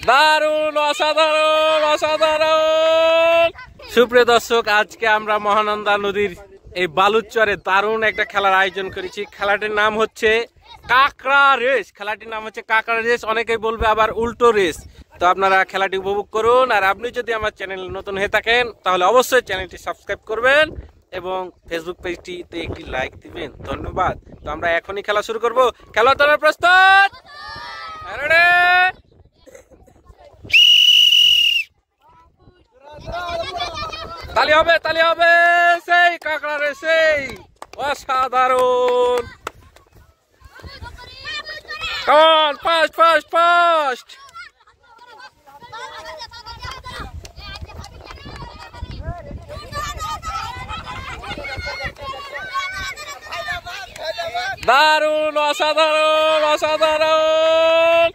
দারুণ, অসাধারণ অসাধারণ। সুপ্রিয় দর্শক, আজকে আমরা মহানন্দা নদীর এই বালুচরে দারুণ একটা খেলার আয়োজন করেছি। খেলাটির নাম হচ্ছে কাঁকড়া রেস। খেলাটির নাম হচ্ছে কাঁকড়া রেস, অনেকেই বলবে আবার উল্টো রেস। তো আপনারা খেলাটি উপভোগ করুন। আর আপনি যদি আমার চ্যানেল নতুন হয়ে থাকেন তাহলে অবশ্যই চ্যানেলটি সাবস্ক্রাইব করবেন এবং ফেসবুক পেজটিতে একটি লাইক দিবেন। ধন্যবাদ। তো আমরা এখনই খেলা শুরু করব। খেলা তোমরা প্রস্তুত? তালি হবে, তালি হবে। সেই কাঁকড়া রে, সেই অসাধারণ। কমান, ফাস্ট ফাস্ট ফাস্ট। দারুণ, অসাধারণ অসাধারণ।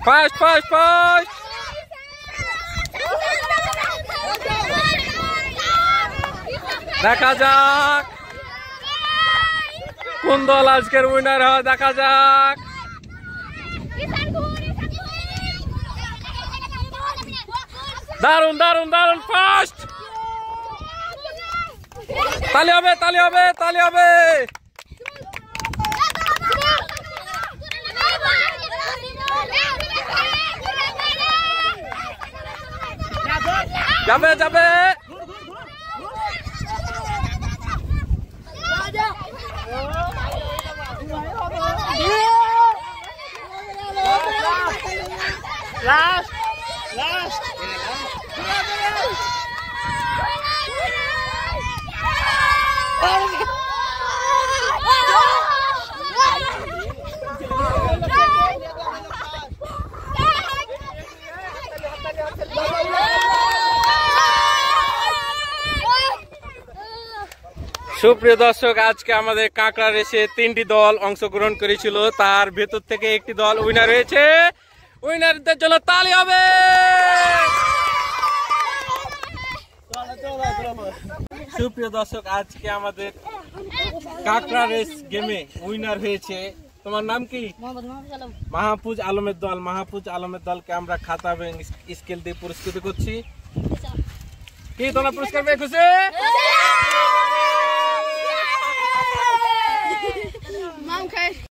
Fast fast fast. দেখা যাক কোন দল আজকের উইনার হয়, দেখা যাক। দারুণ দারুণ দারুণ, ফাস্ট। তালি হবে, তালি হবে, তালি হবে। যাবে যাবে। Last last. সুপ্রিয় দর্শক, আজকে আমাদের কাঁকড়া রেসে 3টি দল অংশগ্রহণ করেছিল। তার ভেতর থেকে একটি দল উইনার হয়েছে। উইনারদের জন্য তালি হবে। সুপ্রিয় দর্শক, আজকে আমাদের কাঁকড়া রেস গেমে উইনার হয়েছে। তোমার নাম কি? মাহফুজ আলমের দল। মাহফুজ আলমের দলকে আমরা খাতা এবং স্কেল দিয়ে পুরস্কৃত করছি। কি তোমরা পুরস্কার পেয়ে খুশি?